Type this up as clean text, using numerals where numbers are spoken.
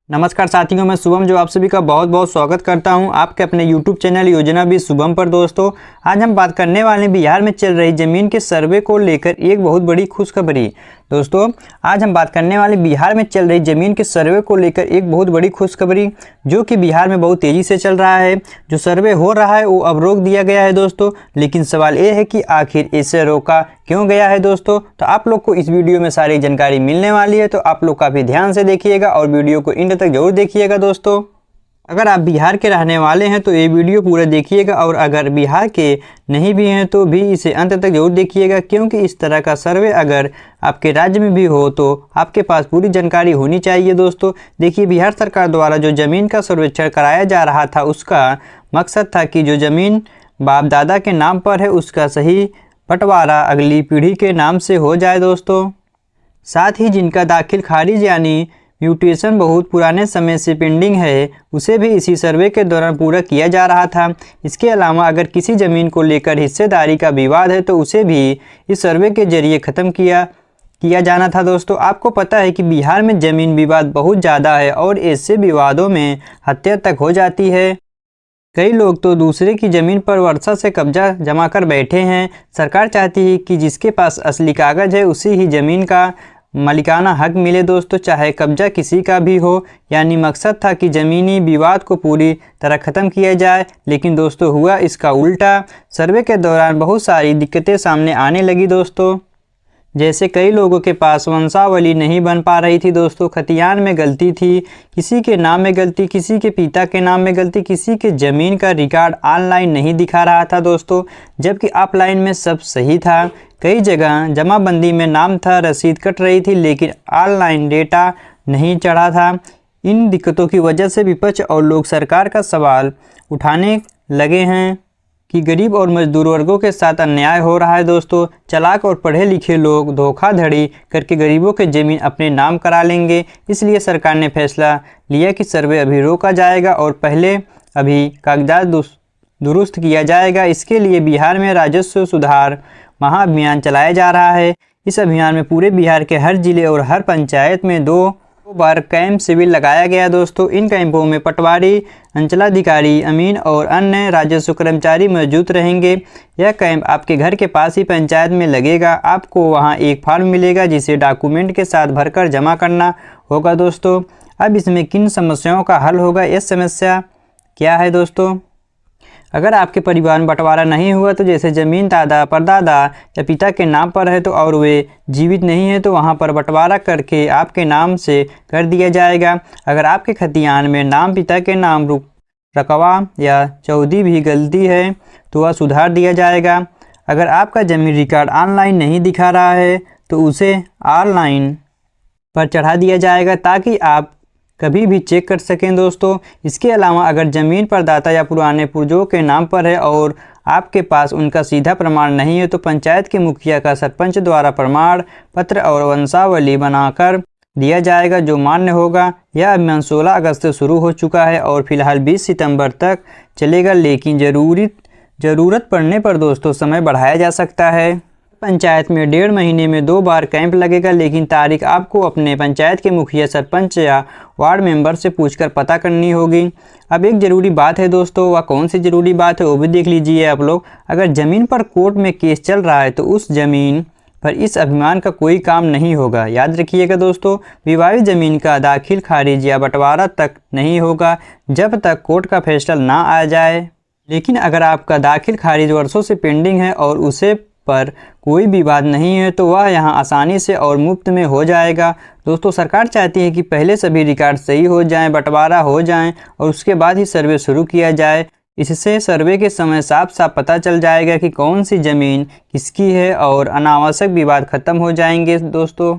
नमस्कार साथियों, मैं शुभम जो आप सभी का बहुत बहुत स्वागत करता हूं आपके अपने YouTube चैनल योजना भी शुभम पर। दोस्तों, आज हम बात करने वाले हैं बिहार में चल रही ज़मीन के सर्वे को लेकर एक बहुत बड़ी खुशखबरी। दोस्तों, आज हम बात करने वाले बिहार में चल रही ज़मीन के सर्वे को लेकर एक बहुत बड़ी खुशखबरी जो कि बिहार में बहुत तेज़ी से चल रहा है। जो सर्वे हो रहा है वो अब रोक दिया गया है दोस्तों, लेकिन सवाल ये है कि आखिर इसे रोका क्यों गया है दोस्तों। तो आप लोग को इस वीडियो में सारी जानकारी मिलने वाली है, तो आप लोग काफ़ी ध्यान से देखिएगा और वीडियो को एंड तक जरूर देखिएगा। दोस्तों, अगर आप बिहार के रहने वाले हैं तो ये वीडियो पूरा देखिएगा, और अगर बिहार के नहीं भी हैं तो भी इसे अंत तक जरूर देखिएगा, क्योंकि इस तरह का सर्वे अगर आपके राज्य में भी हो तो आपके पास पूरी जानकारी होनी चाहिए। दोस्तों देखिए, बिहार सरकार द्वारा जो ज़मीन का सर्वेक्षण कराया जा रहा था उसका मकसद था कि जो ज़मीन बाप दादा के नाम पर है उसका सही बंटवारा अगली पीढ़ी के नाम से हो जाए। दोस्तों, साथ ही जिनका दाखिल खारिज यानी म्यूटेशन बहुत पुराने समय से पेंडिंग है उसे भी इसी सर्वे के दौरान पूरा किया जा रहा था। इसके अलावा अगर किसी ज़मीन को लेकर हिस्सेदारी का विवाद है तो उसे भी इस सर्वे के जरिए ख़त्म किया जाना था। दोस्तों, आपको पता है कि बिहार में ज़मीन विवाद बहुत ज़्यादा है और ऐसे विवादों में हत्या तक हो जाती है। कई लोग तो दूसरे की ज़मीन पर वर्षा से कब्जा जमा कर बैठे हैं। सरकार चाहती है कि जिसके पास असली कागज़ है उसी ही ज़मीन का मालिकाना हक मिले। दोस्तों, चाहे कब्जा किसी का भी हो, यानी मकसद था कि ज़मीनी विवाद को पूरी तरह ख़त्म किया जाए। लेकिन दोस्तों, हुआ इसका उल्टा। सर्वे के दौरान बहुत सारी दिक्कतें सामने आने लगी दोस्तों, जैसे कई लोगों के पास वंशावली नहीं बन पा रही थी। दोस्तों, खतियान में गलती थी, किसी के नाम में गलती, किसी के पिता के नाम में गलती, किसी के ज़मीन का रिकॉर्ड ऑनलाइन नहीं दिखा रहा था दोस्तों, जबकि ऑफलाइन में सब सही था। कई जगह जमाबंदी में नाम था, रसीद कट रही थी, लेकिन ऑनलाइन डेटा नहीं चढ़ा था। इन दिक्कतों की वजह से विपक्ष और लोग सरकार का सवाल उठाने लगे हैं कि गरीब और मजदूर वर्गों के साथ अन्याय हो रहा है। दोस्तों, चालाक और पढ़े लिखे लोग धोखाधड़ी करके गरीबों के ज़मीन अपने नाम करा लेंगे। इसलिए सरकार ने फैसला लिया कि सर्वे अभी रोका जाएगा और पहले अभी कागजात दुरुस्त किया जाएगा। इसके लिए बिहार में राजस्व सुधार महाअभियान चलाया जा रहा है। इस अभियान में पूरे बिहार के हर जिले और हर पंचायत में दो बार कैंप शिविर लगाया गया। दोस्तों, इन कैंपों में पटवारी, अंचलाधिकारी, अमीन और अन्य राजस्व कर्मचारी मौजूद रहेंगे। यह कैंप आपके घर के पास ही पंचायत में लगेगा। आपको वहां एक फॉर्म मिलेगा जिसे डॉक्यूमेंट के साथ भरकर जमा करना होगा। दोस्तों, अब इसमें किन समस्याओं का हल होगा, यह समस्या क्या है दोस्तों? अगर आपके परिवार में बंटवारा नहीं हुआ तो जैसे ज़मीन दादा परदादा या पिता के नाम पर है तो और वे जीवित नहीं है तो वहां पर बंटवारा करके आपके नाम से कर दिया जाएगा। अगर आपके खतियान में नाम पिता के नाम रकवा या चौधरी भी गलती है तो वह सुधार दिया जाएगा। अगर आपका ज़मीन रिकॉर्ड ऑनलाइन नहीं दिखा रहा है तो उसे ऑनलाइन पर चढ़ा दिया जाएगा ताकि आप कभी भी चेक कर सकें। दोस्तों, इसके अलावा अगर ज़मीन पर दाता या पुराने पूर्वजों के नाम पर है और आपके पास उनका सीधा प्रमाण नहीं है तो पंचायत के मुखिया का सरपंच द्वारा प्रमाण पत्र और वंशावली बनाकर दिया जाएगा जो मान्य होगा। यह अभियान 16 अगस्त से शुरू हो चुका है और फिलहाल 20 सितंबर तक चलेगा, लेकिन ज़रूरत पड़ने पर दोस्तों समय बढ़ाया जा सकता है। पंचायत में 1.5 महीने में 2 बार कैंप लगेगा, लेकिन तारीख आपको अपने पंचायत के मुखिया, सरपंच या वार्ड मेंबर से पूछकर पता करनी होगी। अब एक ज़रूरी बात है दोस्तों, वह कौन सी ज़रूरी बात है वो भी देख लीजिए आप लोग। अगर ज़मीन पर कोर्ट में केस चल रहा है तो उस ज़मीन पर इस अभियान का कोई काम नहीं होगा। याद रखिएगा दोस्तों, विवादित ज़मीन का दाखिल खारिज या बंटवारा तक नहीं होगा जब तक कोर्ट का फैसला ना आ जाए। लेकिन अगर आपका दाखिल खारिज वर्षों से पेंडिंग है और उसे पर कोई विवाद नहीं है तो वह यहाँ आसानी से और मुफ्त में हो जाएगा। दोस्तों, सरकार चाहती है कि पहले सभी रिकॉर्ड सही हो जाएं, बंटवारा हो जाएं और उसके बाद ही सर्वे शुरू किया जाए। इससे सर्वे के समय साफ साफ पता चल जाएगा कि कौन सी ज़मीन किसकी है और अनावश्यक विवाद खत्म हो जाएंगे। दोस्तों,